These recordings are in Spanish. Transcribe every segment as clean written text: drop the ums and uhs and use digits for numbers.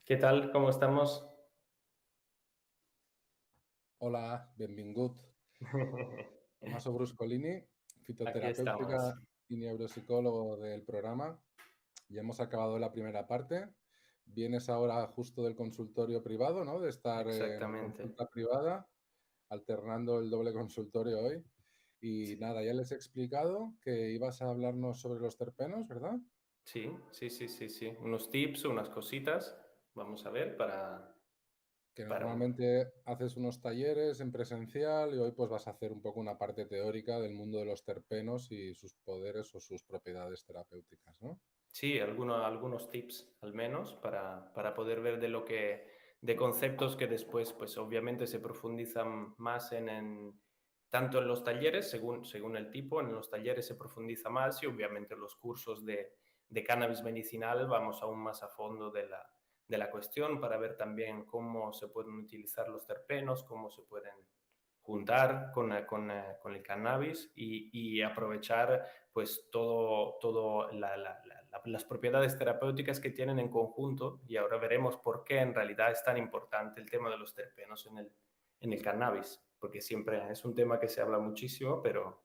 ¿Qué tal? ¿Cómo estamos? Hola, benvingut. Tommaso Bruscolini, Aquí estamos. fitoterapéutica y neuropsicólogo del programa. Ya hemos acabado la primera parte. Vienes ahora justo del consultorio privado, ¿no? De estar en Exactamente. consulta privada, alternando el doble consultorio hoy. Y Sí, nada, ya les he explicado que ibas a hablarnos sobre los terpenos, ¿verdad? sí. Unos tips, unas cositas. Vamos a ver Que para normalmente haces unos talleres en presencial y hoy pues vas a hacer un poco una parte teórica del mundo de los terpenos y sus poderes o sus propiedades terapéuticas, ¿no? sí, algunos tips al menos para poder ver de conceptos que después, pues obviamente se profundizan más tanto en los talleres, según el tipo, en los talleres se profundiza más y obviamente en los cursos de cannabis medicinal vamos aún más a fondo de la cuestión para ver también cómo se pueden utilizar los terpenos, cómo se pueden juntar con el cannabis y aprovechar pues todo las propiedades terapéuticas que tienen en conjunto y ahora veremos por qué en realidad es tan importante el tema de los terpenos en el cannabis, porque siempre es un tema que se habla muchísimo, pero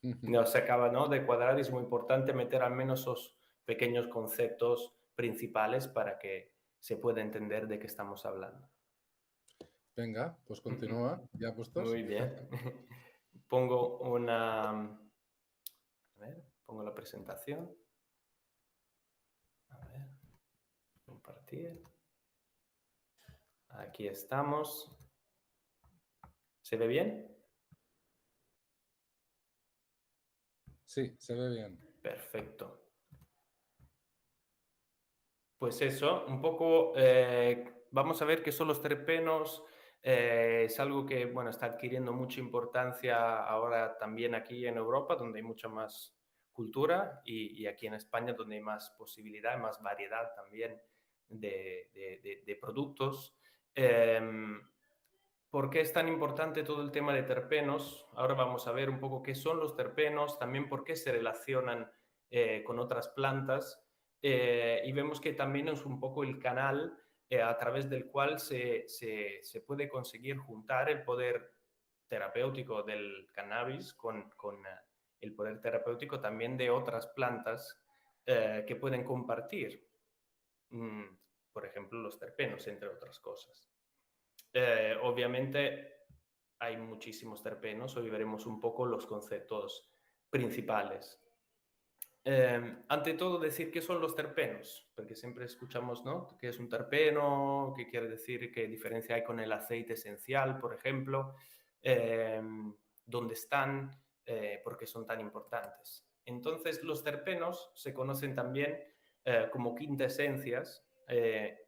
Ujú. no se acaba, ¿no?, de cuadrar y es muy importante meter al menos esos pequeños conceptos principales para que se pueda entender de qué estamos hablando. Venga, pues Ujú. continúa, ya puestos. Muy bien. Pongo a ver, pongo la presentación. A ver, compartir. Aquí estamos. ¿Se ve bien? Sí, se ve bien. Perfecto. Pues eso, un poco, vamos a ver qué son los terpenos. Es algo que, bueno, está adquiriendo mucha importancia ahora también aquí en Europa, donde hay mucha más cultura, y aquí en España, donde hay más posibilidad, más variedad también de productos. Eh, ¿Por qué es tan importante todo el tema de terpenos? Ahora vamos a ver un poco qué son los terpenos, también por qué se relacionan con otras plantas y vemos que también es un poco el canal a través del cual se puede conseguir juntar el poder terapéutico del cannabis con el poder terapéutico también de otras plantas que pueden compartir, mm, por ejemplo, los terpenos, entre otras cosas. Obviamente hay muchísimos terpenos, hoy veremos un poco los conceptos principales. Ante todo, decir qué son los terpenos, porque siempre escuchamos, ¿no?, qué es un terpeno, qué quiere decir, qué diferencia hay con el aceite esencial, por ejemplo, eh, dónde están, por qué son tan importantes. Entonces, los terpenos se conocen también como quintesencias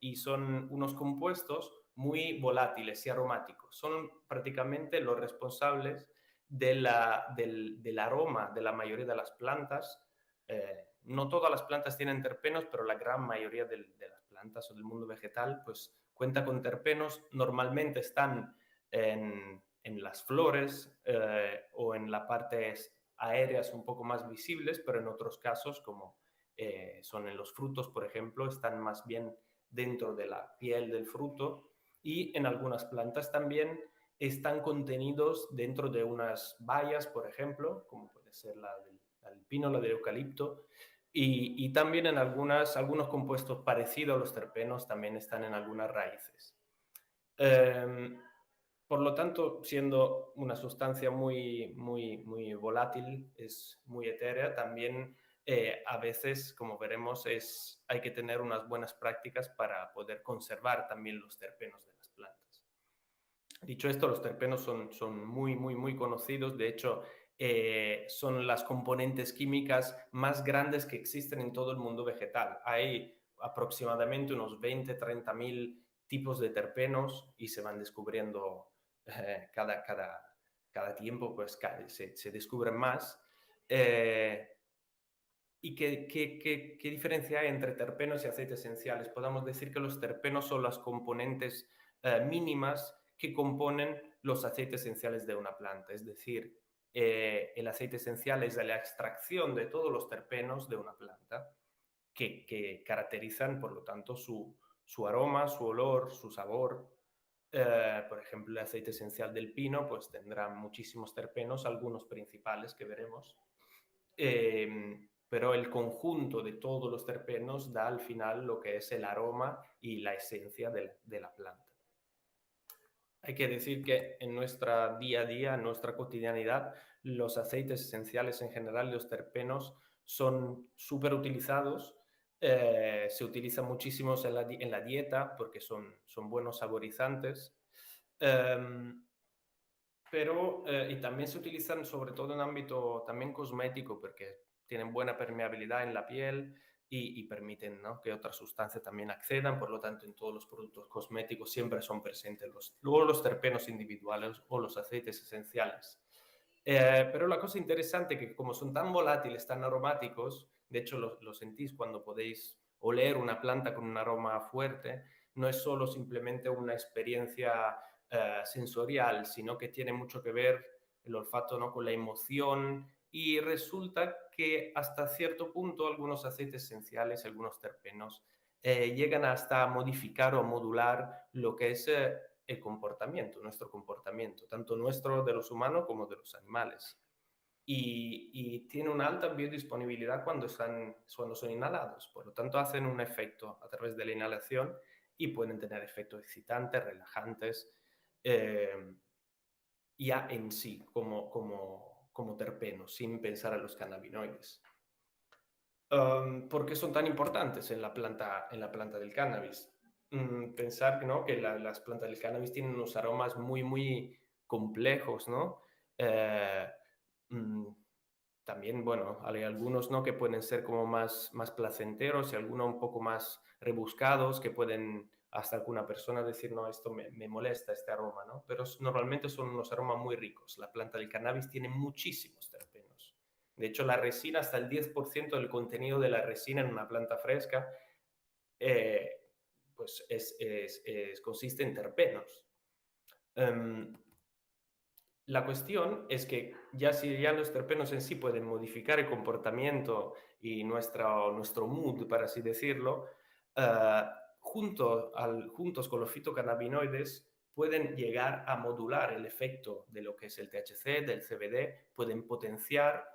y son unos compuestos muy volátiles y aromáticos. Son prácticamente los responsables del aroma de la mayoría de las plantas. No todas las plantas tienen terpenos, pero la gran mayoría de las plantas o del mundo vegetal pues cuenta con terpenos. Normalmente están en las flores o en las partes aéreas un poco más visibles, pero en otros casos, como son en los frutos, por ejemplo, están más bien dentro de la piel del fruto y en algunas plantas también están contenidos dentro de unas bayas, por ejemplo, como puede ser la del pino, la del eucalipto, y también en algunos compuestos parecidos a los terpenos también están en algunas raíces. Eh, por lo tanto, siendo una sustancia muy volátil, es muy etérea, también a veces, como veremos, hay que tener unas buenas prácticas para poder conservar también los terpenos de las plantas. Dicho esto, los terpenos son muy conocidos. De hecho, son las componentes químicas más grandes que existen en todo el mundo vegetal. Hay aproximadamente unos 20-30 mil tipos de terpenos y se van descubriendo cada tiempo, pues se descubren más. ¿Y qué diferencia hay entre terpenos y aceites esenciales? Podemos decir que los terpenos son las componentes mínimas que componen los aceites esenciales de una planta. Es decir, el aceite esencial es la extracción de todos los terpenos de una planta que caracterizan, por lo tanto, su aroma, su olor, su sabor. Por ejemplo, el aceite esencial del pino pues tendrá muchísimos terpenos, algunos principales que veremos. Pero el conjunto de todos los terpenos da al final lo que es el aroma y la esencia de la planta. Hay que decir que en nuestra día a día, en nuestra cotidianidad, los aceites esenciales en general, los terpenos, son súper utilizados. Se utilizan muchísimos en la dieta porque son buenos saborizantes. Y también se utilizan sobre todo en ámbito también cosmético porque tienen buena permeabilidad en la piel y permiten, ¿no?, que otras sustancias también accedan. Por lo tanto, en todos los productos cosméticos siempre son presentes luego los terpenos individuales o los aceites esenciales. Pero la cosa interesante es que como son tan volátiles, tan aromáticos, de hecho lo sentís cuando podéis oler una planta con un aroma fuerte, no es solo simplemente una experiencia sensorial, sino que tiene mucho que ver el olfato, ¿no?, con la emoción, y resulta que hasta cierto punto algunos aceites esenciales, algunos terpenos, llegan hasta modificar o modular lo que es el comportamiento, nuestro comportamiento, tanto nuestro de los humanos como de los animales. Y tiene una alta biodisponibilidad cuando son inhalados, por lo tanto hacen un efecto a través de la inhalación y pueden tener efectos excitantes, relajantes, ya en sí, como terpenos, sin pensar en los cannabinoides. ¿Por qué son tan importantes en la planta del cannabis? Pensar, ¿no?, que las plantas del cannabis tienen unos aromas muy, muy complejos, ¿no? Eh, mm, También, bueno, hay algunos, ¿no?, que pueden ser como más placenteros y algunos un poco más rebuscados, que pueden hasta alguna persona decir, no, esto me molesta este aroma, ¿no? Pero normalmente son unos aromas muy ricos. La planta del cannabis tiene muchísimos terpenos. De hecho, la resina, hasta el 10% del contenido de la resina en una planta fresca, eh, pues consiste en terpenos. La cuestión es que si ya los terpenos en sí pueden modificar el comportamiento y nuestro mood, para así decirlo, eh, juntos con los fitocannabinoides pueden llegar a modular el efecto de lo que es el THC, del CBD, pueden potenciar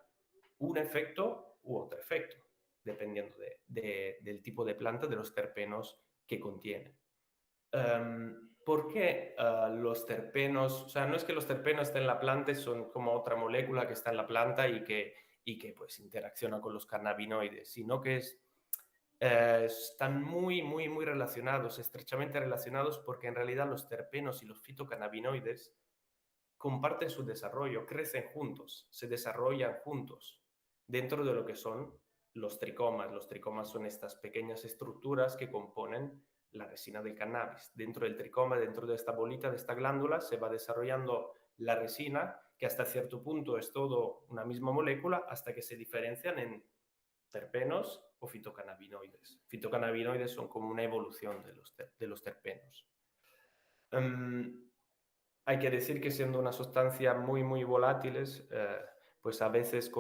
un efecto u otro efecto, dependiendo del tipo de planta, de los terpenos que contiene. ¿Por qué los terpenos? O sea, no es que los terpenos estén en la planta, son como otra molécula que está en la planta y que pues interacciona con los cannabinoides, sino que están muy, muy, muy relacionados, estrechamente relacionados, porque en realidad los terpenos y los fitocannabinoides comparten su desarrollo, crecen juntos, se desarrollan juntos dentro de lo que son los tricomas. Los tricomas son estas pequeñas estructuras que componen la resina del cannabis. Dentro del tricoma, dentro de esta bolita, de esta glándula, se va desarrollando la resina, que hasta cierto punto es todo una misma molécula, hasta que se diferencian en terpenos o fitocannabinoides. Fitocannabinoides son como una evolución de los terpenos. Hay que decir que siendo una sustancia muy, muy volátiles, pues a veces,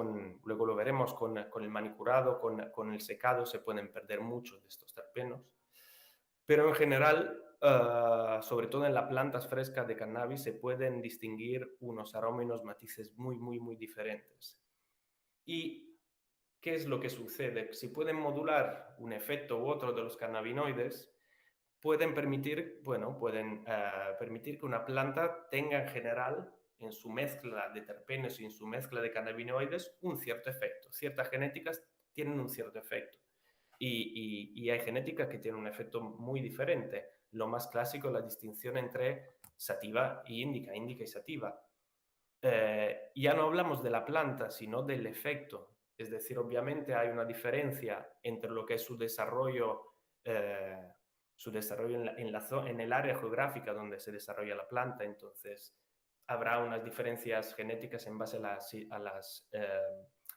luego lo veremos, con el manicurado, con el secado, se pueden perder muchos de estos terpenos. Pero en general, sobre todo en las plantas frescas de cannabis, se pueden distinguir unos aromas y unos matices muy, muy, muy diferentes. ¿Y qué es lo que sucede? Si pueden modular un efecto u otro de los cannabinoides, pueden permitir que una planta tenga en general, en su mezcla de terpenos y en su mezcla de cannabinoides, un cierto efecto. Ciertas genéticas tienen un cierto efecto y hay genéticas que tienen un efecto muy diferente. Lo más clásico es la distinción entre sativa e índica y sativa. Ya no hablamos de la planta, sino del efecto. Es decir, obviamente hay una diferencia entre lo que es su desarrollo en el área geográfica donde se desarrolla la planta. Entonces, habrá unas diferencias genéticas en base a la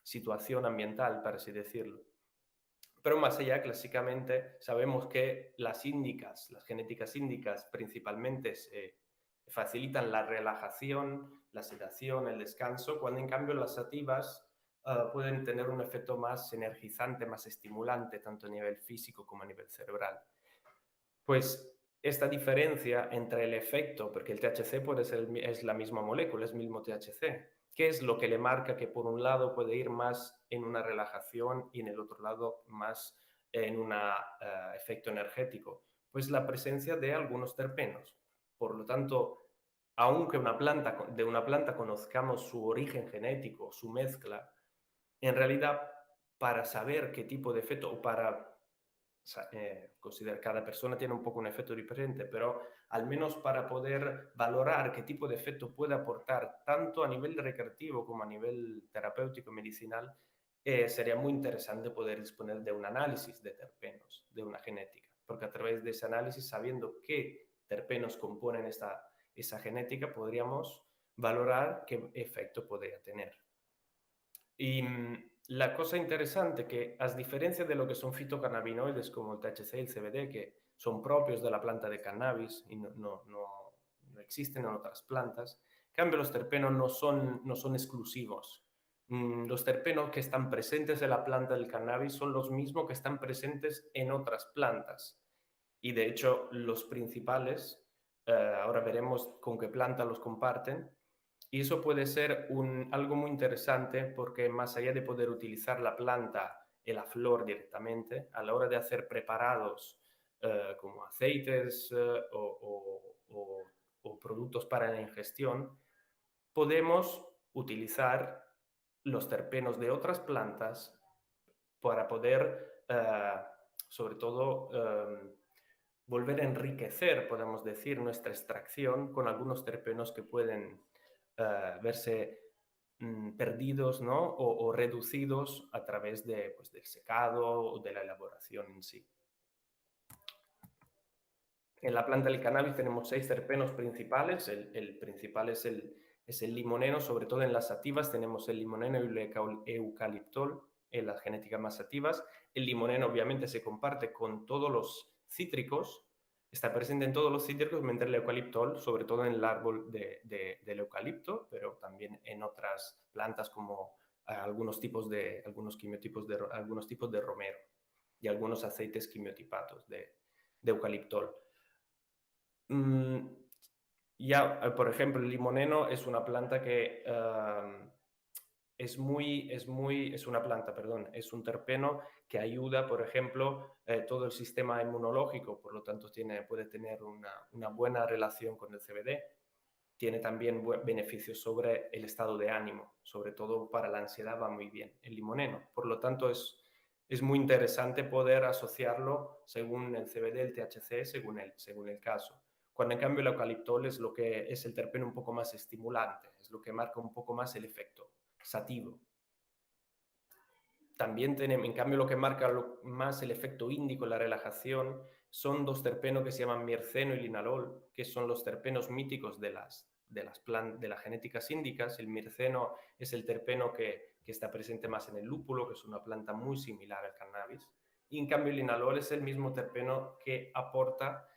situación ambiental, para así decirlo. Pero más allá, clásicamente, sabemos que las genéticas índicas principalmente facilitan la relajación, la sedación, el descanso, cuando en cambio las sativas pueden tener un efecto más energizante, más estimulante, tanto a nivel físico como a nivel cerebral. Pues esta diferencia entre el efecto, porque el THC puede ser es la misma molécula, es el mismo THC. ¿Qué es lo que le marca que por un lado puede ir más en una relajación y en el otro lado más en un efecto energético? Pues la presencia de algunos terpenos. Por lo tanto, aunque de una planta conozcamos su origen genético, su mezcla, en realidad para saber qué tipo de efecto o para considerar cada persona tiene un poco un efecto diferente, pero al menos para poder valorar qué tipo de efecto puede aportar tanto a nivel recreativo como a nivel terapéutico medicinal, sería muy interesante poder disponer de un análisis de terpenos, de una genética, porque a través de ese análisis, sabiendo qué terpenos componen esa genética, podríamos valorar qué efecto podría tener. Y la cosa interesante que, a diferencia de lo que son fitocannabinoides como el THC y el CBD, que son propios de la planta de cannabis y no existen en otras plantas, en cambio los terpenos no son exclusivos. Los terpenos que están presentes en la planta del cannabis son los mismos que están presentes en otras plantas. Y de hecho los principales, ahora veremos con qué planta los comparten, y eso puede ser algo muy interesante porque más allá de poder utilizar la planta y la flor directamente, a la hora de hacer preparados como aceites o productos para la ingestión, podemos utilizar los terpenos de otras plantas para poder, sobre todo, volver a enriquecer, podemos decir, nuestra extracción con algunos terpenos que pueden verse perdidos, ¿no? O reducidos a través pues, del secado o de la elaboración en sí. En la planta del cannabis tenemos 6 terpenos principales. El principal es el limoneno, sobre todo en las sativas tenemos el limoneno y el eucaliptol en las genéticas más sativas. El limoneno obviamente se comparte con todos los cítricos, está presente en todos los cítricos, mientras el eucaliptol, sobre todo en el árbol del eucalipto, pero también en otras plantas como algunos tipos de romero y algunos aceites quimiotipados de eucaliptol. Por ejemplo, el limoneno es una planta que es una planta, perdón, es un terpeno que ayuda, por ejemplo, todo el sistema inmunológico, por lo tanto puede tener una buena relación con el CBD. Tiene también beneficios sobre el estado de ánimo, sobre todo para la ansiedad va muy bien el limoneno. Por lo tanto, es muy interesante poder asociarlo según el CBD, el THC, según el caso. Cuando en cambio el eucaliptol es lo que es el terpeno un poco más estimulante, es lo que marca un poco más el efecto sativo. También tenemos, en cambio, lo que marca más el efecto índico, la relajación, son 2 terpenos que se llaman mirceno y linalol, que son los terpenos míticos de las genéticas índicas. El mirceno es el terpeno que está presente más en el lúpulo, que es una planta muy similar al cannabis. Y en cambio el linalol es el mismo terpeno que aporta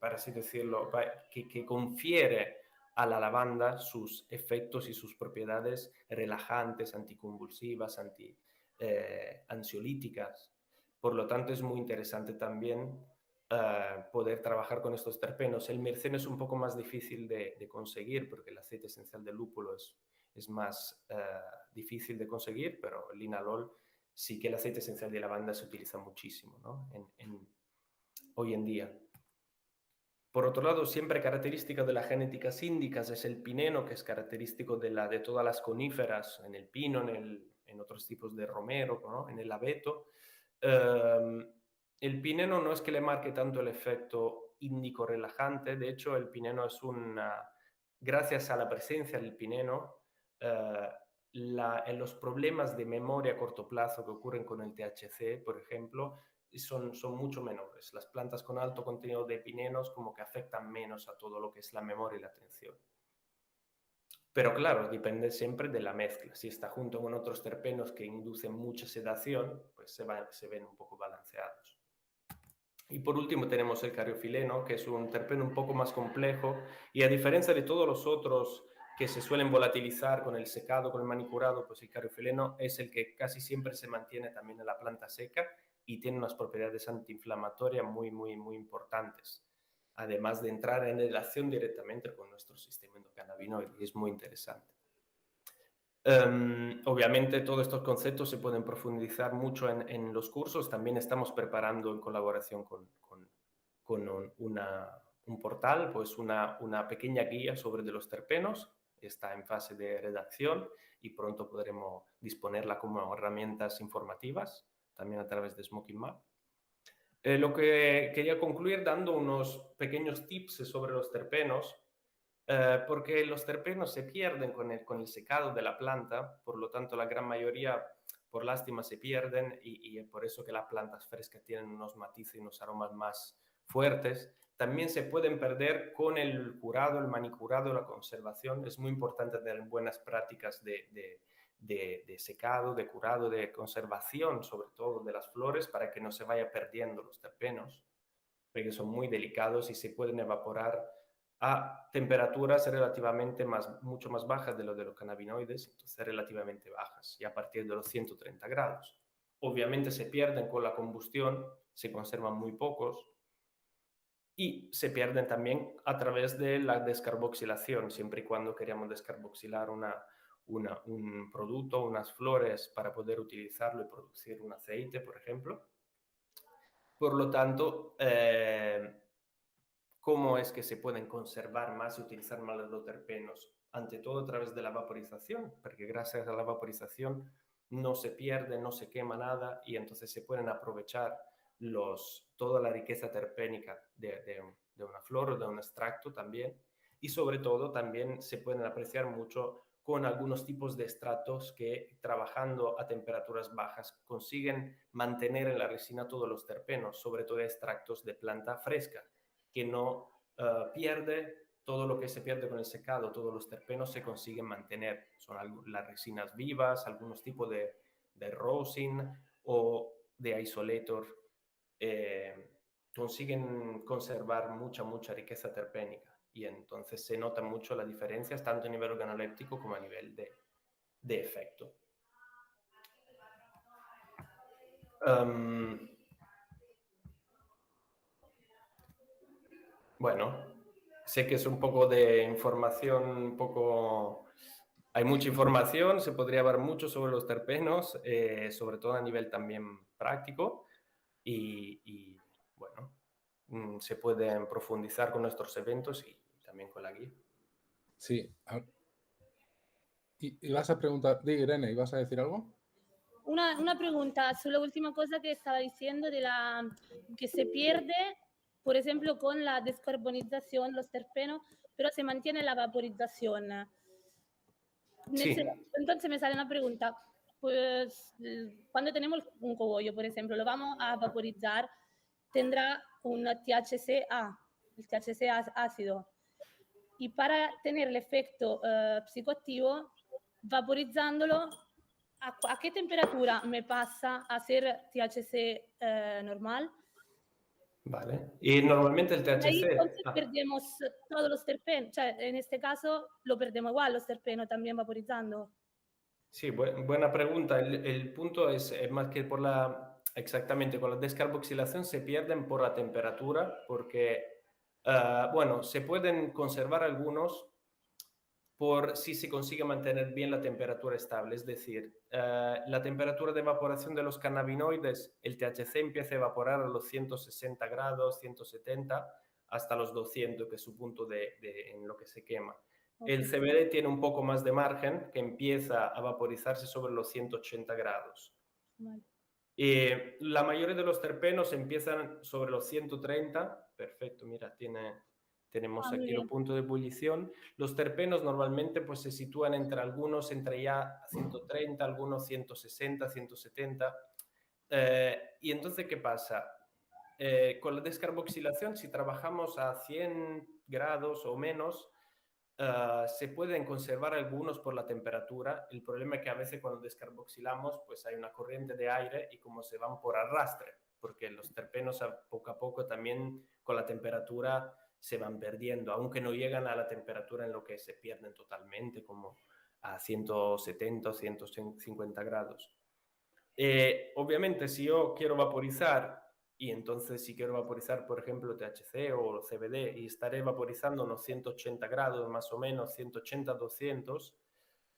para así decirlo, que confiere a la lavanda sus efectos y sus propiedades relajantes, anticonvulsivas, ansiolíticas. Por lo tanto, es muy interesante también poder trabajar con estos terpenos. El mirceno es un poco más difícil de conseguir porque el aceite esencial del lúpulo es más difícil de conseguir, pero el linalol sí que el aceite esencial de lavanda se utiliza muchísimo, ¿no? Hoy en día. Por otro lado, siempre característica de las genéticas índicas es el pineno, que es característico de todas las coníferas, en el pino, en otros tipos de romero, ¿no? En el abeto. El pineno no es que le marque tanto el efecto índico relajante, de hecho el pineno gracias a la presencia del pineno, en los problemas de memoria a corto plazo que ocurren con el THC, por ejemplo, son mucho menores. Las plantas con alto contenido de pinenos como que afectan menos a todo lo que es la memoria y la atención. Pero claro, depende siempre de la mezcla. Si está junto con otros terpenos que inducen mucha sedación, pues se ven un poco balanceados. Y por último tenemos el cariofileno, que es un terpeno un poco más complejo y a diferencia de todos los otros que se suelen volatilizar con el secado, con el manicurado, pues el cariofileno es el que casi siempre se mantiene también en la planta seca y tiene unas propiedades antiinflamatorias muy, muy, muy importantes. Además de entrar en relación directamente con nuestro sistema endocannabinoide, y es muy interesante. Obviamente todos estos conceptos se pueden profundizar mucho en los cursos. También estamos preparando en colaboración con un portal, pues una pequeña guía sobre de los terpenos. Está en fase de redacción y pronto podremos disponerla como herramientas informativas, también a través de Smoking Map. Lo que quería concluir dando unos pequeños tips sobre los terpenos, porque los terpenos se pierden con el secado de la planta, por lo tanto la gran mayoría, por lástima, se pierden y es por eso que las plantas frescas tienen unos matices y unos aromas más fuertes. También se pueden perder con el curado, el manicurado, la conservación. Es muy importante tener buenas prácticas de secado, de curado, de conservación, sobre todo de las flores, para que no se vaya perdiendo los terpenos, porque son muy delicados y se pueden evaporar a temperaturas relativamente mucho más bajas de lo de los cannabinoides, entonces relativamente bajas, y a partir de los 130 grados. Obviamente se pierden con la combustión, se conservan muy pocos, y se pierden también a través de la descarboxilación, siempre y cuando queramos descarboxilar un producto, unas flores, para poder utilizarlo y producir un aceite, por ejemplo. Por lo tanto, ¿cómo es que se pueden conservar más y utilizar más los terpenos? Ante todo a través de la vaporización, porque gracias a la vaporización no se pierde, no se quema nada y entonces se pueden aprovechar toda la riqueza terpénica de una flor o de un extracto también. Y sobre todo también se pueden apreciar mucho con algunos tipos de extractos que, trabajando a temperaturas bajas, consiguen mantener en la resina todos los terpenos, sobre todo extractos de planta fresca, que no pierde todo lo que se pierde con el secado, todos los terpenos se consiguen mantener. Son las resinas vivas, algunos tipos de rosin o de isolator, consiguen conservar mucha riqueza terpénica y entonces se nota mucho las diferencias tanto a nivel organoléptico como a nivel de efecto. Bueno, sé que es un poco de información, hay mucha información, se podría hablar mucho sobre los terpenos, sobre todo a nivel también práctico y bueno, se pueden profundizar con nuestros eventos y también con la guía. Sí. ¿Y vas a preguntar, Irene, ¿ibas a decir algo? Una pregunta sulla ultima cosa che stava dicendo que se pierde, por ejemplo, con la descarbonización, los terpenos, pero se mantiene la vaporización. Sí. Entonces me sale una pregunta, pues cuando tenemos un cogollo, por ejemplo, lo vamos a vaporizar, tendrá un THC-A, el THC ácido, y para tener el efecto psicoactivo, vaporizándolo, ¿a qué temperatura me pasa a ser THC normal? Vale. Y normalmente el THC... Ahí entonces perdemos todos los terpenos, cioè, en este caso lo perdemos igual los terpenos también vaporizando. Sí, buena pregunta. El punto es más que exactamente, con la descarboxilación se pierden por la temperatura, porque, bueno, se pueden conservar algunos por si se consigue mantener bien la temperatura estable. Es decir, la temperatura de evaporación de los cannabinoides, el THC empieza a evaporar a los 160 grados, 170, hasta los 200, que es su punto en lo que se quema. Okay. El CBD tiene un poco más de margen, que empieza a vaporizarse sobre los 180 grados. Vale. La mayoría de los terpenos empiezan sobre los 130. Perfecto, mira, tenemos aquí los puntos de ebullición. Los terpenos normalmente pues, se sitúan entre ya 130, algunos 160, 170. Y entonces, ¿qué pasa? Con la descarboxilación, si trabajamos a 100 grados o menos, se pueden conservar algunos por la temperatura. El problema es que a veces cuando descarboxilamos, pues hay una corriente de aire y como se van por arrastre, porque los terpenos a poco también con la temperatura se van perdiendo, aunque no llegan a la temperatura en lo que se pierden totalmente, como a 170 o 150 grados. Obviamente, si yo quiero vaporizar, y entonces si quiero vaporizar, por ejemplo, THC o CBD, y estaré vaporizando unos 180 grados, más o menos, 180, 200,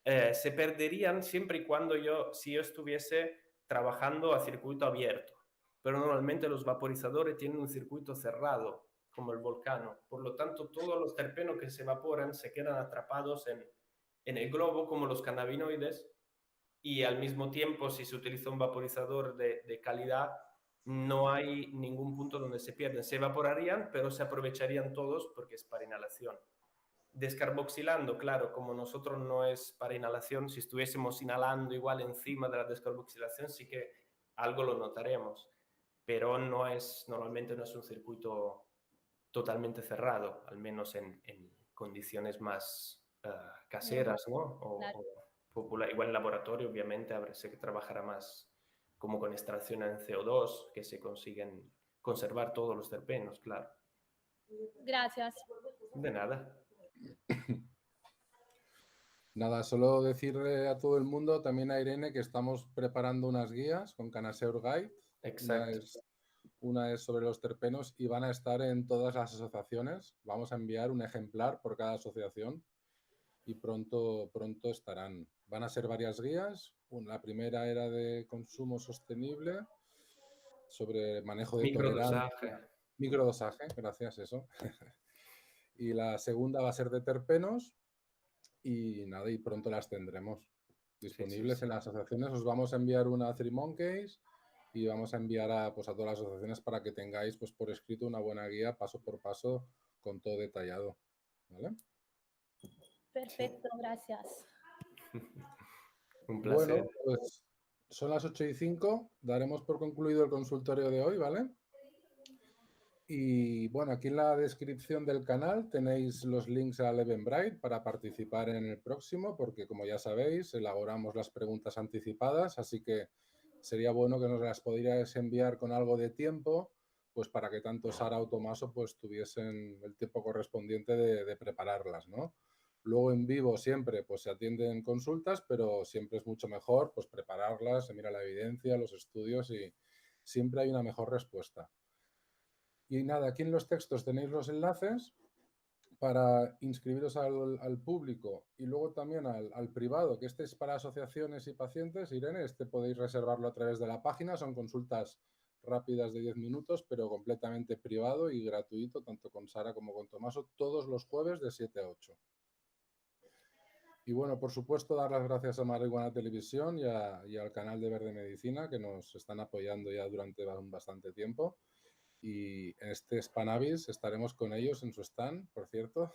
se perderían siempre y cuando si yo estuviese trabajando a circuito abierto. Pero normalmente los vaporizadores tienen un circuito cerrado, como el Volcano. Por lo tanto, todos los terpenos que se evaporan se quedan atrapados en el globo, como los cannabinoides, y al mismo tiempo, si se utiliza un vaporizador de calidad, no hay ningún punto donde se pierden. Se evaporarían, pero se aprovecharían todos porque es para inhalación. Descarboxilando, claro, como nosotros no es para inhalación, si estuviésemos inhalando igual encima de la descarboxilación, sí que algo lo notaremos, pero normalmente no es un circuito totalmente cerrado, al menos en condiciones más caseras, ¿no? O popular. Igual en laboratorio, obviamente, se trabajará más como con extracción en CO2, que se consiguen conservar todos los terpenos, claro. Gracias. De nada. Nada, solo decirle a todo el mundo, también a Irene, que estamos preparando unas guías con Canaseur Guide. Exacto. Una es sobre los terpenos y van a estar en todas las asociaciones. Vamos a enviar un ejemplar por cada asociación y pronto estarán. Van a ser varias guías. La primera era de consumo sostenible, sobre manejo de tolerancia. Microdosaje, gracias, eso. Y la segunda va a ser de terpenos y nada, y pronto las tendremos disponibles en las asociaciones. Os vamos a enviar una a Three Monkeys y vamos a enviar a todas las asociaciones para que tengáis pues por escrito una buena guía paso por paso con todo detallado. ¿Vale? Perfecto, gracias. Un placer. Bueno, pues son las 8:05, daremos por concluido el consultorio de hoy, ¿vale? Y bueno, aquí en la descripción del canal tenéis los links al Eventbrite para participar en el próximo, porque como ya sabéis, elaboramos las preguntas anticipadas, así que sería bueno que nos las pudierais enviar con algo de tiempo, pues para que tanto Sara o Tomaso pues tuviesen el tiempo correspondiente de prepararlas, ¿no? Luego en vivo siempre pues se atienden consultas, pero siempre es mucho mejor pues prepararlas, se mira la evidencia, los estudios y siempre hay una mejor respuesta. Y nada, aquí en los textos tenéis los enlaces para inscribiros al público y luego también al privado, que este es para asociaciones y pacientes. Irene, este podéis reservarlo a través de la página. Son consultas rápidas de 10 minutos, pero completamente privado y gratuito, tanto con Sara como con Tomaso, todos los jueves de 7 a 8. Y bueno, por supuesto, dar las gracias a Marihuana Televisión y al canal de Verde Medicina, que nos están apoyando ya durante bastante tiempo. Y en este Spanavis estaremos con ellos en su stand, por cierto.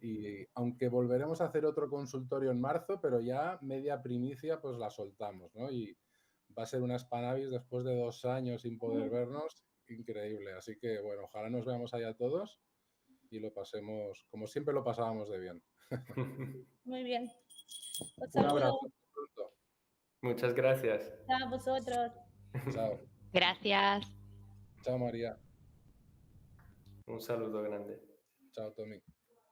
Y aunque volveremos a hacer otro consultorio en marzo, pero ya media primicia pues la soltamos, ¿no? Y va a ser una Spanavis después de 2 años sin poder vernos, increíble. Así que bueno, ojalá nos veamos allá todos y lo pasemos como siempre lo pasábamos de bien. Muy bien. Un abrazo. Muchas gracias. A vosotros. Chao. Gracias. Chao, María. Un saludo grande. Chao, Tommy.